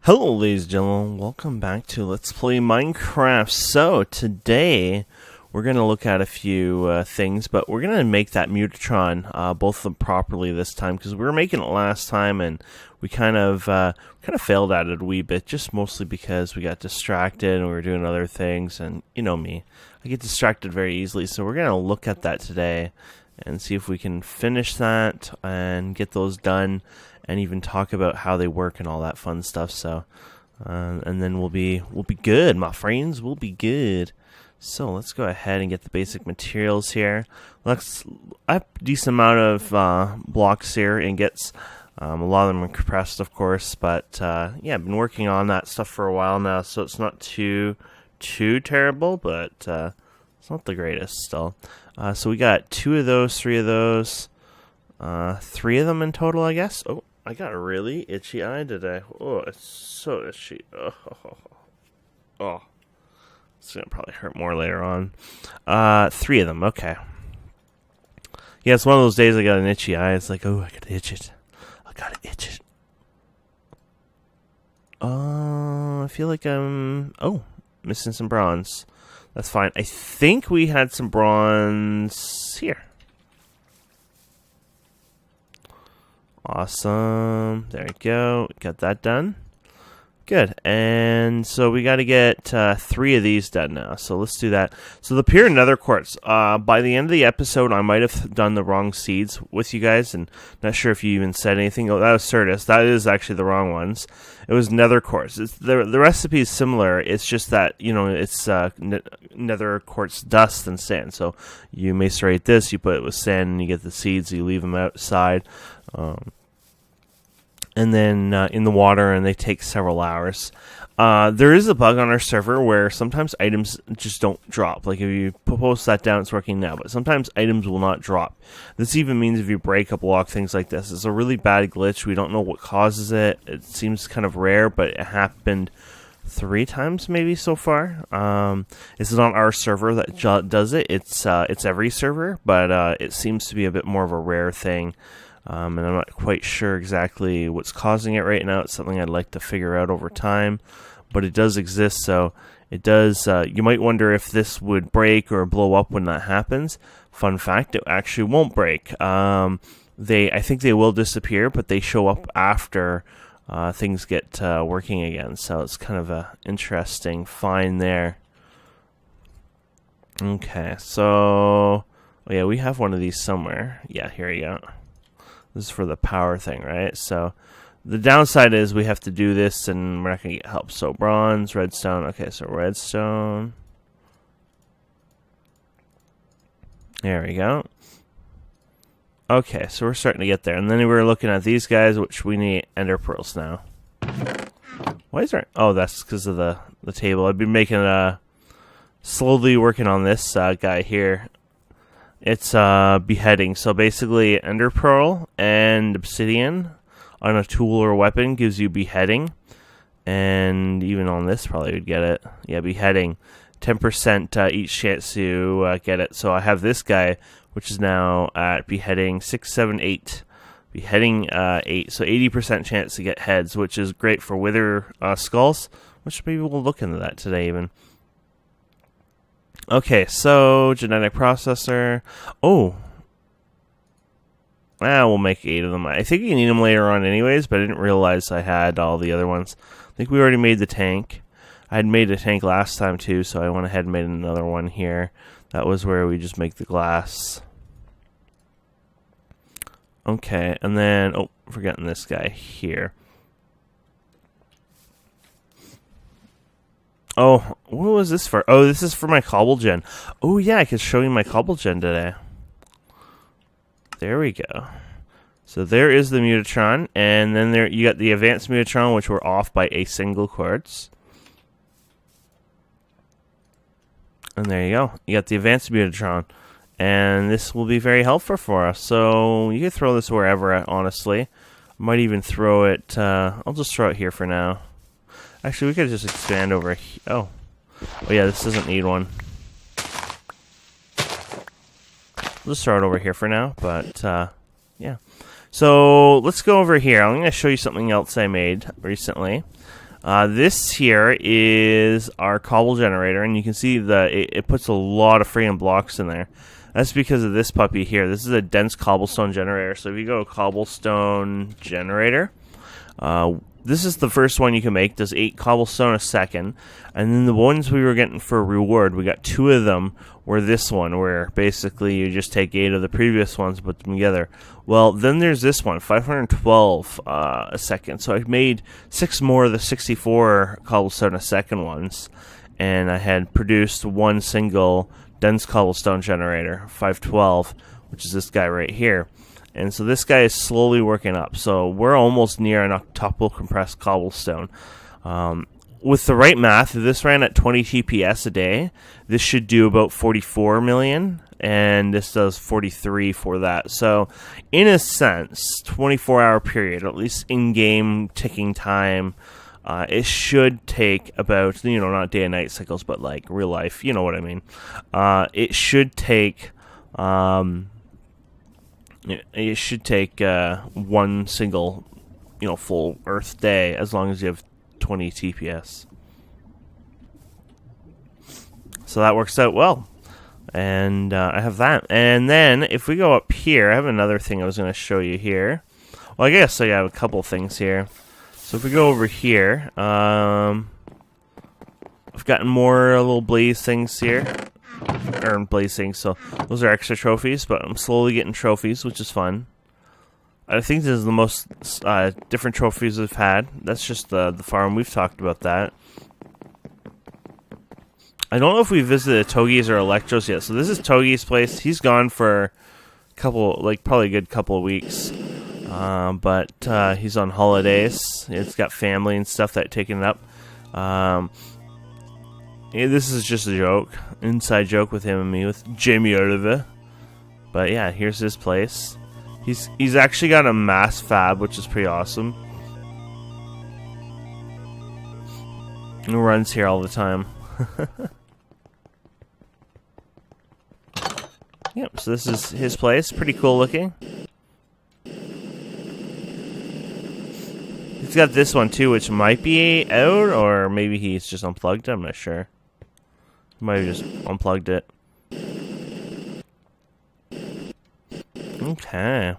Hello ladies and gentlemen, welcome back to Let's Play Minecraft. So today we're going to look at a few things, but we're going to make that Mutatron, both of them properly this time, because we were making it last time and we kind of failed at it a wee bit, just mostly because we got distracted and we were doing other things, and you know me, I get distracted very easily, so we're going to look at that today and see if we can finish that and get those done and even talk about how they work and all that fun stuff. So and then we'll be good, my friends. We'll be good. So let's go ahead and get the basic materials here. I have a decent amount of blocks here, ingots. A lot of them are compressed, of course, but yeah, I've been working on that stuff for a while now, so it's not too terrible, but it's not the greatest still. So we got 2 of those, 3 of those, 3 of them in total, I guess. Oh, I got a really itchy eye today. Oh, it's so itchy. Oh. It's going to probably hurt more later on. 3 of them, okay. Yeah, it's one of those days I got an itchy eye. It's like, oh, I gotta itch it. I gotta itch it. I feel like I'm... Oh, missing some bronze. That's fine. I think we had some bronze here. Awesome. There we go. Got that done. Good. And so we got to get 3 of these done now. So let's do that. So the pure nether quartz. By the end of the episode, I might have done the wrong seeds with you guys, and not sure if you even said anything. Oh, that was Certus. That is actually the wrong ones. It was nether quartz. The recipe is similar. It's just that, you know, it's nether quartz dust and sand. So you macerate this, you put it with sand, and you get the seeds. You leave them outside. And then in the water, and they take several hours. There is a bug on our server where sometimes items just don't drop. Like if you post that down, it's working now, but sometimes items will not drop. This even means if you break a block, things like this. It's a really bad glitch. We don't know what causes it. It seems kind of rare, but it happened 3 times maybe so far. This is on our server that does it. It's every server, but it seems to be a bit more of a rare thing. And I'm not quite sure exactly what's causing it right now. It's something I'd like to figure out over time, but it does exist, so it does. You might wonder if this would break or blow up when that happens. Fun fact, it actually won't break. I think they will disappear, but they show up after things get working again, so it's kind of a interesting find there. Okay, so yeah, we have one of these somewhere. Yeah, here you go. This is for the power thing, right? So the downside is we have to do this and we're not going to get help. So bronze, redstone. Okay, so redstone. There we go. Okay, so we're starting to get there. And then we were looking at these guys, which we need ender pearls now. Why is there... Oh, that's because of the table. I've been making slowly working on this guy here. It's beheading. So basically, ender pearl and obsidian on a tool or weapon gives you beheading, and even on this probably would get it. Yeah, beheading, 10% each chance to get it. So I have this guy, which is now at beheading 6, 7, 8. Beheading 8, so 80% chance to get heads, which is great for wither skulls. Which maybe we'll look into that today even. Okay, so genetic processor. Oh. We'll make 8 of them. I think you need them later on anyways, but I didn't realize I had all the other ones. I think we already made the tank. I had made a tank last time too, so I went ahead and made another one here. That was where we just make the glass. Okay, and then, oh, forgetting this guy here. Oh, what was this for? Oh, this is for my cobble gen. Oh, yeah, I could show you my cobble gen today. There we go. So there is the Mutatron, and then there you got the advanced Mutatron, which were off by a single quartz. And there you go. You got the advanced Mutatron, and this will be very helpful for us. So you can throw this wherever, honestly. Might even throw it. I'll just throw it here for now. Actually, we could just expand over here. Oh, yeah, this doesn't need one. We'll just throw it over here for now, but, yeah. So, let's go over here. I'm going to show you something else I made recently. This here is our cobble generator, and you can see it puts a lot of freaking blocks in there. That's because of this puppy here. This is a dense cobblestone generator. So if you go to cobblestone generator, this is the first one you can make. Does 8 cobblestone a second. And then the ones we were getting for a reward, we got 2 of them were this one, where basically you just take 8 of the previous ones, put them together. Well, then there's this one, 512 a second. So I made 6 more of the 64 cobblestone a second ones. And I had produced one single dense cobblestone generator, 512, which is this guy right here. And so this guy is slowly working up. So we're almost near an octuple compressed cobblestone. With the right math, if this ran at 20 TPS a day, this should do about 44 million. And this does 43 for that. So in a sense, 24-hour period, at least in-game ticking time, it should take about, not day and night cycles, but like real life, you know what I mean. It should take, one single, full Earth day, as long as you have 20 TPS. So that works out well. And I have that. And then if we go up here, I have another thing I was going to show you here. Well, I guess I have a couple things here. So if we go over here, I've gotten more little blaze things here. Or blaze things, so those are extra trophies, but I'm slowly getting trophies, which is fun. I think this is the most different trophies I've had. That's just the farm. We've talked about that. I don't know if we visited Togi's or Electro's yet. So this is Togi's place. He's gone for a couple, probably a good couple of weeks. But he's on holidays. It's got family and stuff that taken it up. This is just a joke, inside joke with him and me, with Jamie Oliver. But yeah, here's his place. He's actually got a mass fab, which is pretty awesome. He runs here all the time. Yep, so this is his place. Pretty cool looking. He's got this one too, which might be out, or maybe he's just unplugged it. I'm not sure. He might have just unplugged it. Okay.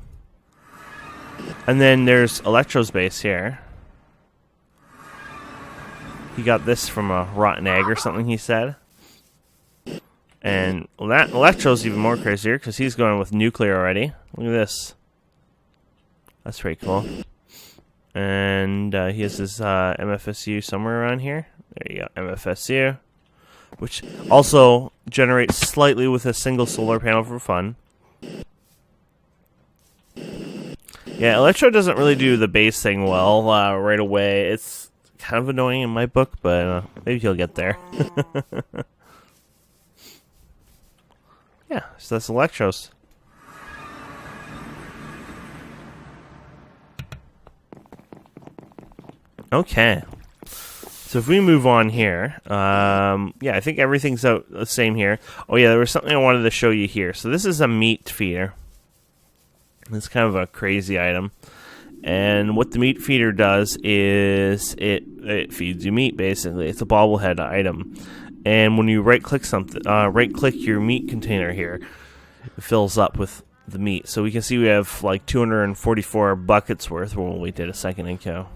And then there's Electro's base here. He got this from a rotten egg or something, he said. And that Electro's even more crazier because he's going with nuclear already. Look at this. That's pretty cool. And he has his MFSU somewhere around here. There you go, MFSU. Which also generates slightly with a single solar panel for fun. Yeah, Electro doesn't really do the base thing well right away. It's kind of annoying in my book, but maybe he'll get there. Yeah, so that's Electro's. Okay. So if we move on here, yeah, I think everything's out the same here. Oh yeah, there was something I wanted to show you here. So this is a meat feeder. It's kind of a crazy item. And what the meat feeder does is it feeds you meat, basically. It's a bobblehead item. And when you right-click something, right-click your meat container here, it fills up with the meat. So we can see we have like 244 buckets worth when we did a second ago.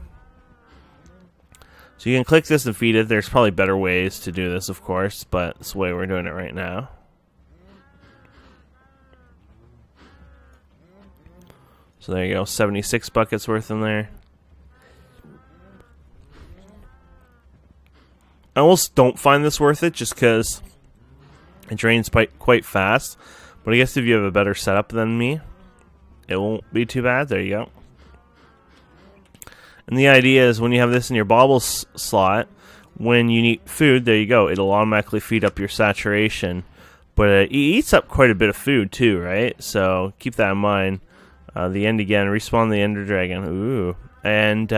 So you can click this and feed it. There's probably better ways to do this, of course, but it's the way we're doing it right now. So there you go, 76 buckets worth in there. I almost don't find this worth it just because it drains quite fast. But I guess if you have a better setup than me, it won't be too bad. There you go. And the idea is when you have this in your bobble slot, when you need food, there you go. It'll automatically feed up your saturation. But it eats up quite a bit of food too, right? So keep that in mind. The end again, respawn the Ender Dragon. Ooh. And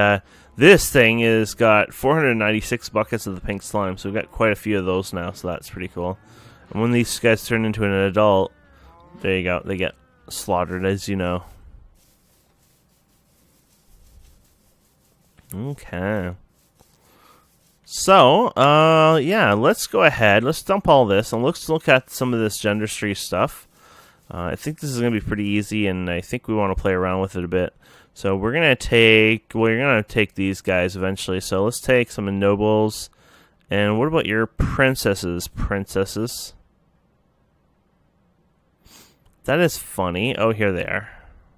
this thing is got 496 buckets of the pink slime, so we've got quite a few of those now, so that's pretty cool. And when these guys turn into an adult, there you go, they get slaughtered, as you know. Okay. So, yeah, let's go ahead. Let's dump all this and let's look at some of this Gendustry stuff. I think this is going to be pretty easy, and I think we want to play around with it a bit. So we're going to take, well, you're going to take these guys eventually. So let's take some nobles. And what about your princesses? Princesses. That is funny. Oh, here they are.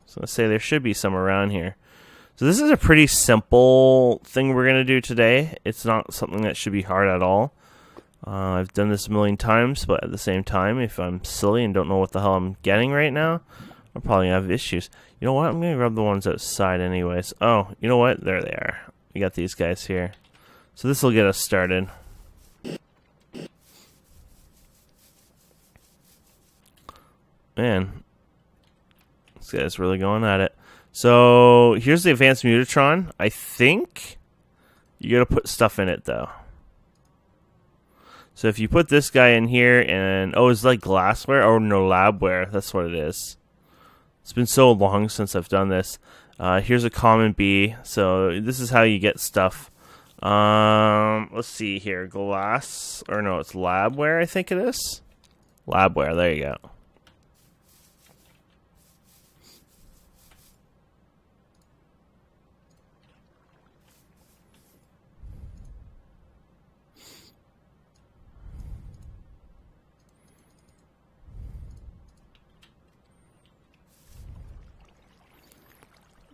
So let's say there should be some around here. So this is a pretty simple thing we're going to do today. It's not something that should be hard at all. I've done this a million times, but at the same time, if I'm silly and don't know what the hell I'm getting right now, I'm probably going to have issues. You know what? I'm going to grab the ones outside anyways. Oh, you know what? There they are. We got these guys here. So this will get us started. Man, this guy's really going at it. So here's the advanced Mutatron. I think you got to put stuff in it though. So if you put this guy in here and it's like glassware or no labware, that's what it is. It's been so long since I've done this. Here's a common bee. So this is how you get stuff. Let's see here, glass or no, it's labware. I think it is labware. There you go.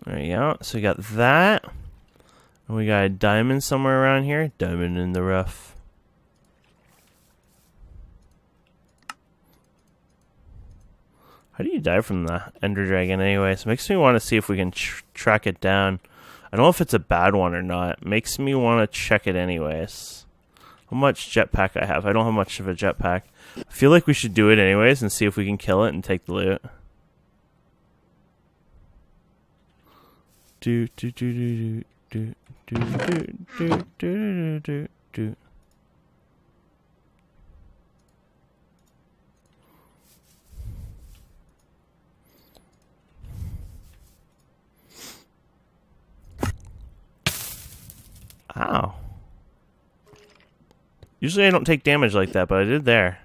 There you go. So we got that. And we got a diamond somewhere around here. Diamond in the rough. How do you die from the Ender Dragon anyways? Makes me want to see if we can track it down. I don't know if it's a bad one or not. Makes me want to check it anyways. How much jetpack I have? I don't have much of a jetpack. I feel like we should do it anyways and see if we can kill it and take the loot. Do do do do do do do do do do. Ow. Usually I don't take damage like that, but I did there.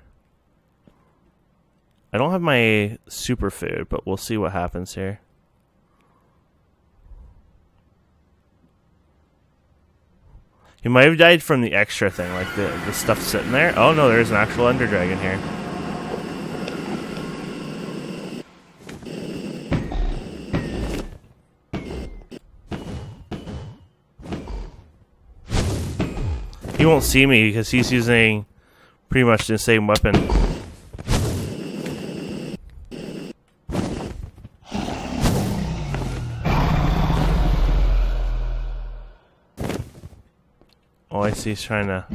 I don't have my superfood, but we'll see what happens here. He might have died from the extra thing, like the stuff sitting there. Oh no, there's an actual Ender Dragon here. He won't see me because he's using pretty much the same weapon. Oh, I see he's trying to...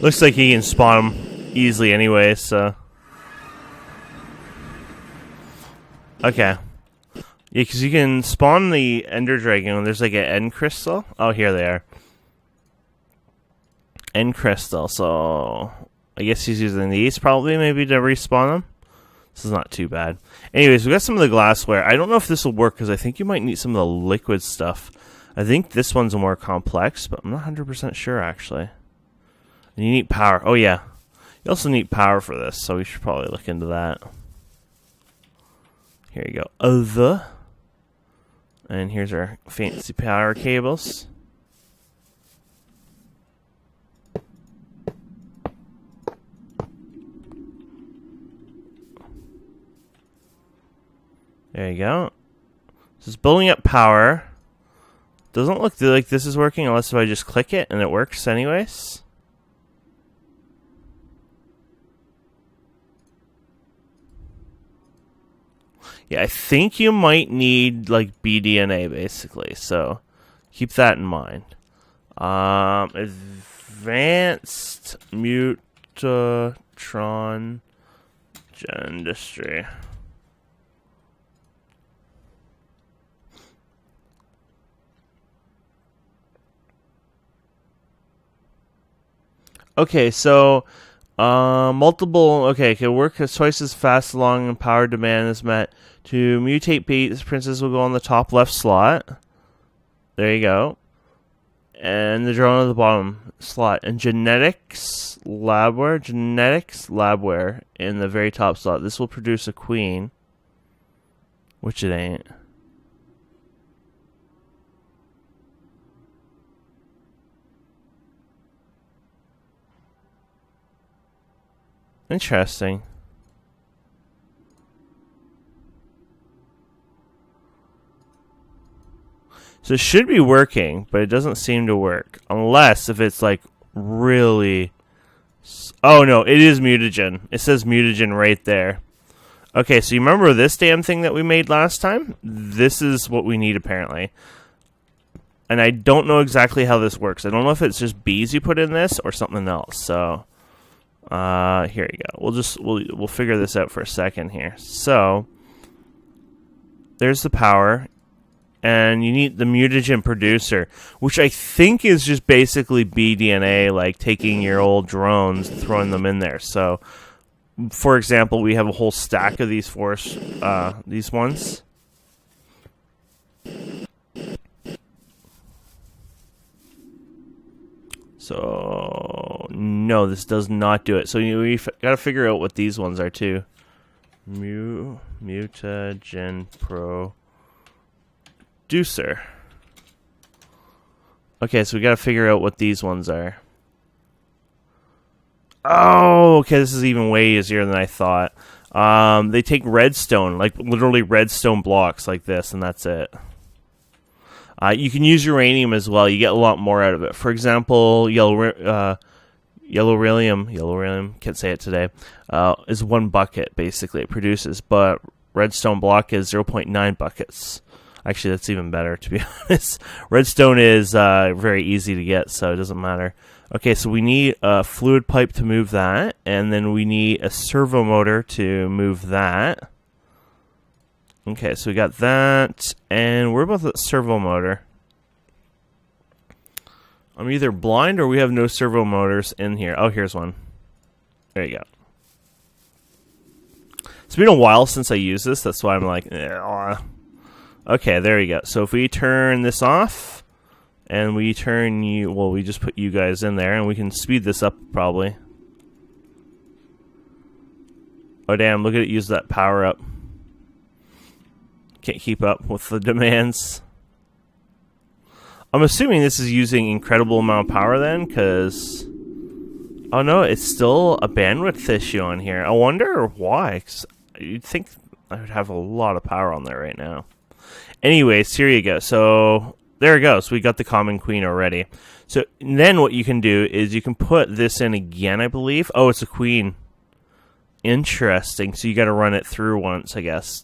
Looks like he can spawn them easily anyway, so... Okay. Yeah, because you can spawn the Ender Dragon when there's like an end crystal. Oh, here they are. End crystal, so... I guess he's using these probably maybe to respawn them. This is not too bad. Anyways, we got some of the glassware. I don't know if this will work because I think you might need some of the liquid stuff. I think this one's more complex, but I'm not 100% sure actually. And you need power. Oh yeah. You also need power for this, so we should probably look into that. Here you go. And here's our fancy power cables. There you go. This is building up power. Doesn't look like this is working unless if I just click it and it works anyways. Yeah, I think you might need like BDNA basically, so keep that in mind. Advanced Mutatron Gendustry. Okay, so multiple. Okay, can work twice as fast as long and power demand is met. To mutate beats, princess will go on the top left slot. There you go. And the drone on the bottom slot. And genetics labware in the very top slot. This will produce a queen, which it ain't. Interesting. So it should be working, but it doesn't seem to work. Unless if it's like really... Oh no, it is mutagen. It says mutagen right there. Okay, so you remember this damn thing that we made last time? This is what we need apparently. And I don't know exactly how this works. I don't know if it's just bees you put in this or something else. So here you go. We'll figure this out for a second here. So there's the power. And you need the mutagen producer, which I think is just basically BDNA, like taking your old drones and throwing them in there. So, for example, we have a whole stack of these these ones. So, no, this does not do it. So we got to figure out what these ones are too. Mutagen Pro. Producer. Okay, so we gotta figure out what these ones are. Oh, okay, this is even way easier than I thought. They take redstone, like literally redstone blocks like this, and that's it. You can use uranium as well. You get a lot more out of it. For example, yellow radium, can't say it today, is 1 bucket, basically, it produces, but redstone block is 0.9 buckets. Actually, that's even better, to be honest. Redstone is very easy to get, so it doesn't matter. Okay, so we need a fluid pipe to move that, and then we need a servo motor to move that. Okay, so we got that, and where about the servo motor? I'm either blind or we have no servo motors in here. Oh, here's one. There you go. It's been a while since I used this, that's why I'm like, okay, there we go. So if we turn this off, and we turn you, well, we just put you guys in there, and we can speed this up probably. Oh damn, look at it use that power up. Can't keep up with the demands. I'm assuming this is using incredible amount of power then, because... Oh no, it's still a bandwidth issue on here. I wonder why, 'cause you'd think I would have a lot of power on there right now. Anyways, here you go. So there it goes. We got the common queen already. So then what you can do is you can put this in again, I believe. Oh, it's a queen. Interesting. So you got to run it through once, I guess.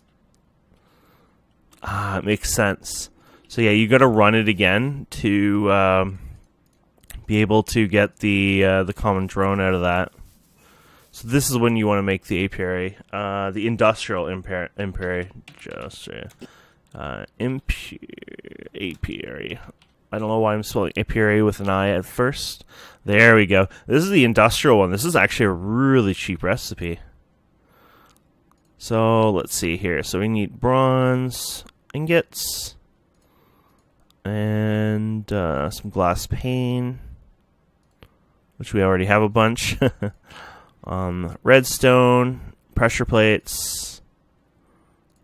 It makes sense. So yeah, you got to run it again to be able to get the common drone out of that. So this is when you want to make the apiary, the industrial apiary. Apiary. I don't know why I'm spelling apiary with an I at first. There we go. This is the industrial one. This is actually a really cheap recipe. So let's see here. So we need bronze ingots and some glass pane, which we already have a bunch. Redstone, pressure plates.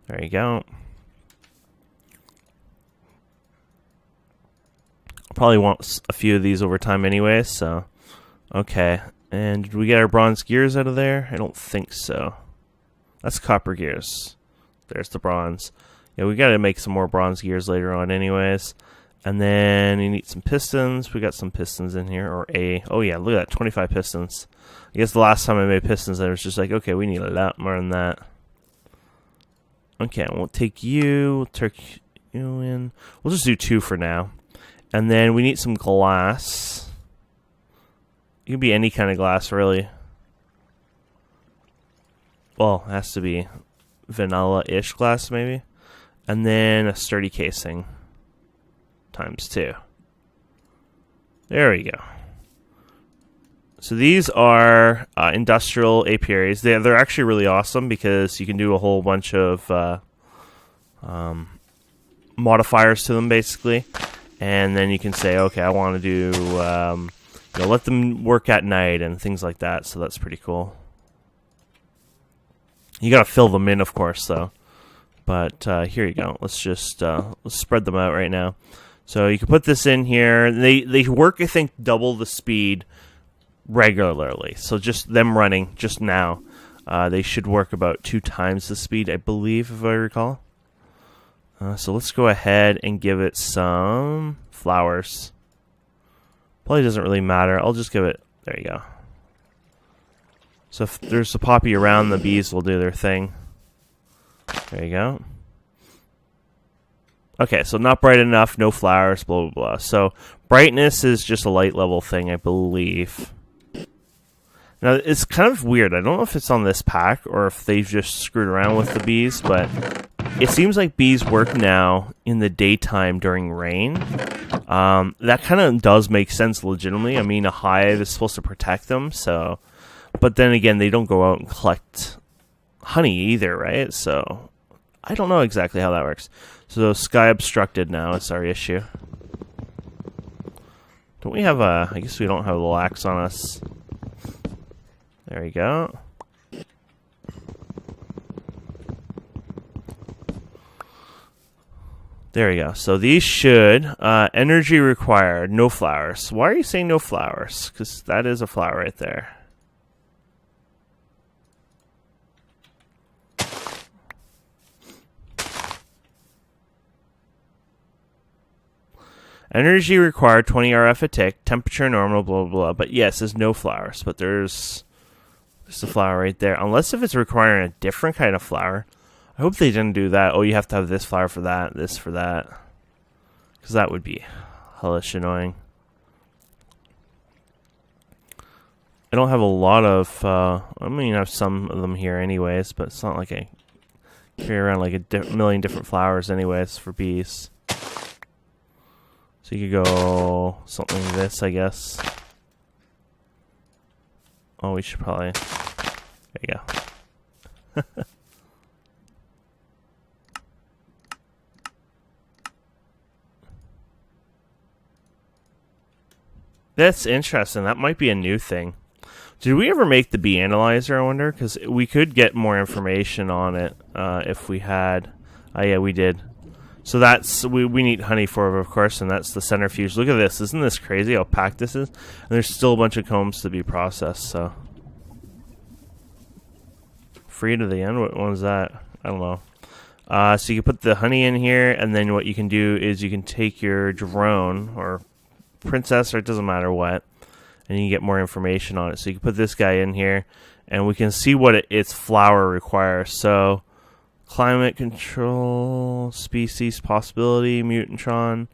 There you go. Probably want a few of these over time anyway, so... Okay, and did we get our bronze gears out of there? I don't think so. That's copper gears. There's the bronze. Yeah, we gotta make some more bronze gears later on anyways. And then you need some pistons. We got some pistons in here, or a... Oh yeah, look at that, 25 pistons. I guess the last time I made pistons, I was just like, okay, we need a lot more than that. Okay, we'll take you, we'll take you in. We'll just do 2 for now. And then we need some glass. It could be any kind of glass, really. Well, it has to be vanilla-ish glass, maybe. And then a sturdy casing. ×2. There we go. So these are industrial apiaries. They're actually really awesome because you can do a whole bunch of modifiers to them, basically. And then you can say, okay, I want to do, let them work at night and things like that. So that's pretty cool. You got to fill them in, of course, though. But here you go. Let's just let's spread them out right now. So you can put this in here. They work, I think, double the speed regularly. So just them running just now, they should work about 2 times the speed, I believe, if I recall. So let's go ahead and give it some flowers. Probably doesn't really matter. I'll just give it... There you go. So if there's a poppy around, the bees will do their thing. There you go. Okay, so not bright enough, no flowers, blah, blah, blah. So brightness is just a light level thing, I believe. Now, it's kind of weird. I don't know if it's on this pack or if they've just screwed around with the bees, but it seems like bees work now in the daytime during rain. That kind of does make sense legitimately. I mean, a hive is supposed to protect them, so... But then again, they don't go out and collect honey either, right? So I don't know exactly how that works. So sky obstructed now is our issue. Don't we have a... I guess we don't have the lax on us. There we go. There we go. So these should... energy required, no flowers. Why are you saying no flowers? Because that is a flower right there. Energy required 20 RF a tick, temperature normal, blah, blah, blah. But yes, there's no flowers, but there's a flower right there. Unless if it's requiring a different kind of flower. I hope they didn't do that. Oh, you have to have this flower for that, this for that. Because that would be hellish annoying. I don't have a lot of, I mean, I have some of them here anyways, but it's not like I carry around like a million different flowers anyways for bees. So you could go something like this, I guess. Oh, we should probably... There you go. That's interesting. That might be a new thing. Did we ever make the bee analyzer, I wonder? Because we could get more information on it if we had... Oh, yeah, we did. So that's... We need honey for it, of course, and that's the centrifuge. Look at this. Isn't this crazy how packed this is? And there's still a bunch of combs to be processed, so... Free to the end? What one is that? I don't know. So you can put the honey in here, and then what you can do is you can take your drone, or princess, or it doesn't matter what, and you can get more information on it. So you can put this guy in here, and we can see what its flower requires. So... Climate control, species possibility, mutantron.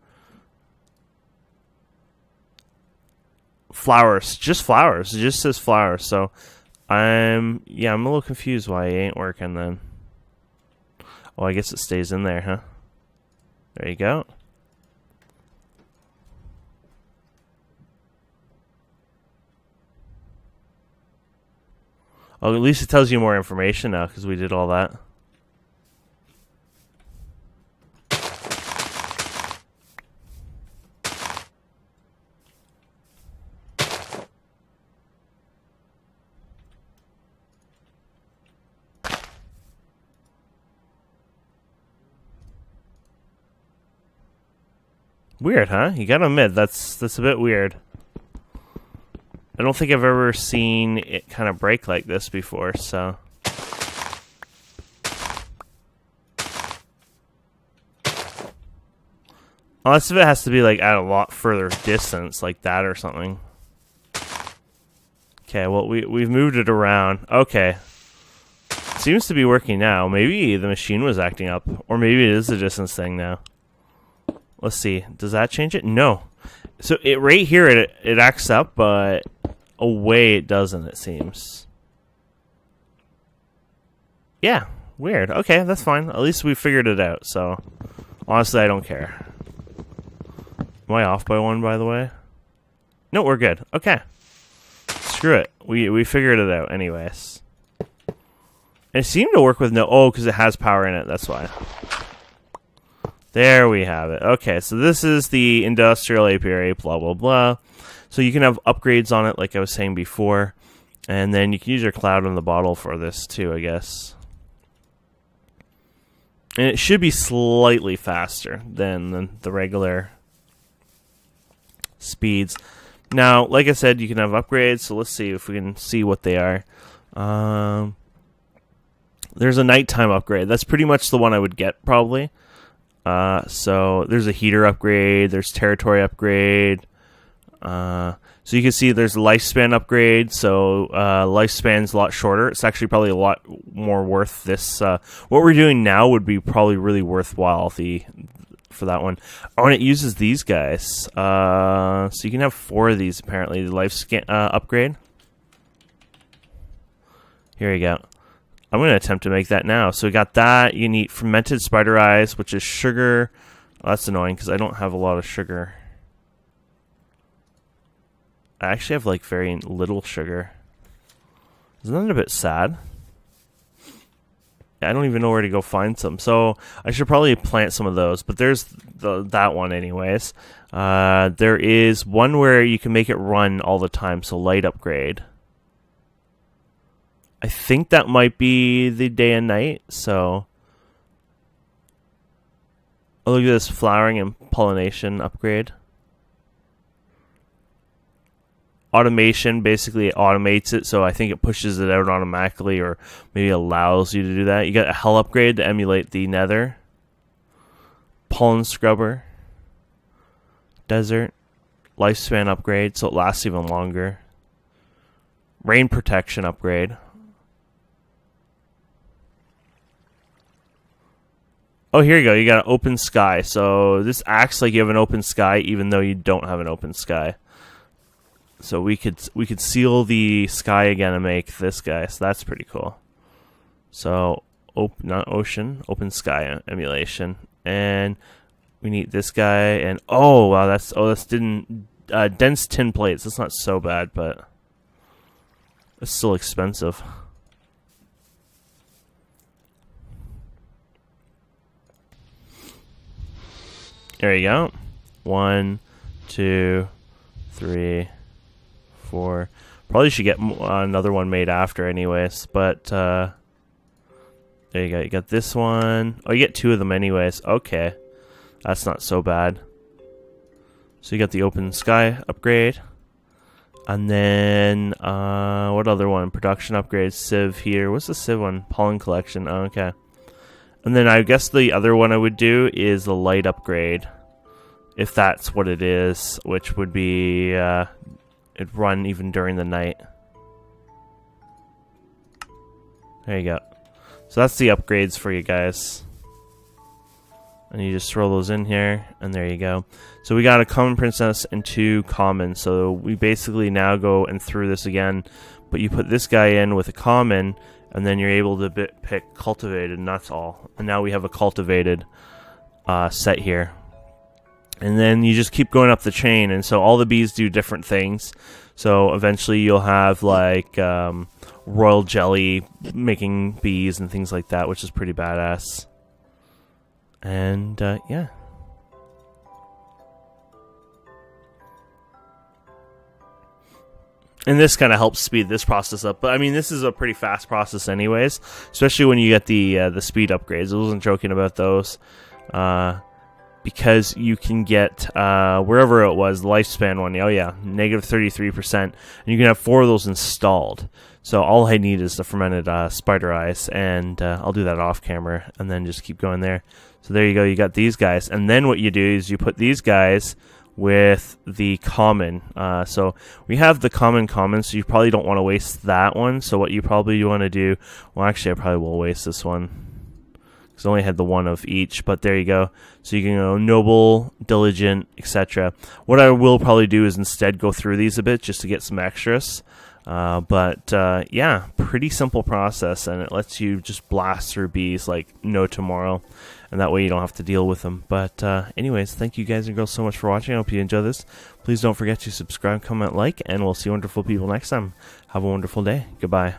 Flowers, just flowers. It just says flowers. So I'm a little confused why it ain't working then. Oh, I guess it stays in there, huh? There you go. Oh, at least it tells you more information now because we did all that. Weird, huh? You gotta admit, that's a bit weird. I don't think I've ever seen it kind of break like this before, so... Unless if it has to be, like, at a lot further distance, like that or something. Okay, well, we've moved it around. Okay. Seems to be working now. Maybe the machine was acting up. Or maybe it is a distance thing now. Let's see. Does that change it? No. So it right here, it acts up, but away it doesn't, it seems. Yeah. Weird. Okay, that's fine. At least we figured it out, so... Honestly, I don't care. Am I off by one, by the way? No, we're good. Okay. Let's screw it. We figured it out anyways. And it seemed to work with no... Oh, because it has power in it. That's why. There we have it. Okay, so this is the industrial apiary, blah, blah, blah. So you can have upgrades on it, like I was saying before. And then you can use your cloud in the bottle for this, too, I guess. And it should be slightly faster than the regular speeds. Now, like I said, you can have upgrades, so let's see if we can see what they are. There's a nighttime upgrade. That's pretty much the one I would get, probably. So there's a heater upgrade, there's territory upgrade. So you can see there's a lifespan upgrade, so lifespan's a lot shorter. It's actually probably a lot more worth this. What we're doing now would be probably really worthwhile for that one. Oh, and it uses these guys. So you can have 4 of these, apparently. The lifespan upgrade. Here you go. I'm going to attempt to make that now. So we got that. You need fermented spider eyes, which is sugar. Oh, that's annoying because I don't have a lot of sugar. I actually have like very little sugar. Isn't that a bit sad? I don't even know where to go find some. So I should probably plant some of those. But there's that one anyways. There is one where you can make it run all the time. So light upgrade. I think that might be the day and night, so... Oh, look at this flowering and pollination upgrade. Automation, basically it automates it, so I think it pushes it out automatically, or maybe allows you to do that. You got a hell upgrade to emulate the nether. Pollen scrubber. Desert. Lifespan upgrade, so it lasts even longer. Rain protection upgrade. Oh, here you go. You got an open sky. So this acts like you have an open sky, even though you don't have an open sky. So we could seal the sky again and make this guy. So that's pretty cool. So not ocean, open sky emulation, and we need this guy. And oh wow, that's dense tin plates. That's not so bad, but it's still expensive. There you go. 1, 2, 3, 4. Probably should get another one made after anyways, but there you go. You got this one. Oh, you get 2 of them anyways. Okay. That's not so bad. So you got the open sky upgrade. And then, what other one? Production upgrade, sieve here. What's the sieve one? Pollen collection. Oh, okay. And then I guess the other one I would do is the light upgrade, if that's what it is, which would be it'd run even during the night. There you go. So that's the upgrades for you guys. And you just throw those in here, and there you go. So we got a common princess and 2 common. So we basically now go and through this again, but you put this guy in with a common, and then you're able to pick cultivated, and that's all. And now we have a cultivated set here. And then you just keep going up the chain, and so all the bees do different things. So eventually you'll have like royal jelly making bees and things like that, which is pretty badass. And yeah. And this kind of helps speed this process up. But I mean, this is a pretty fast process anyways, especially when you get the speed upgrades. I wasn't joking about those. Because you can get, wherever it was, the lifespan one. Oh yeah, negative 33%. And you can have 4 of those installed. So all I need is the fermented spider eyes. And I'll do that off camera and then just keep going there. So there you go, you got these guys. And then what you do is you put these guys with the common. So we have the common, so you probably don't want to waste that one. So what you probably want to do, well actually I probably will waste this one, because I only had the 1 of each, but there you go. So you can go noble, diligent, etc. What I will probably do is instead go through these a bit just to get some extras. Yeah, pretty simple process, and it lets you just blast through bees like no tomorrow, and that way you don't have to deal with them. But anyways, thank you guys and girls so much for watching. I hope you enjoy this. Please don't forget to subscribe, comment, like, and we'll see wonderful people next time. Have a wonderful day. Goodbye.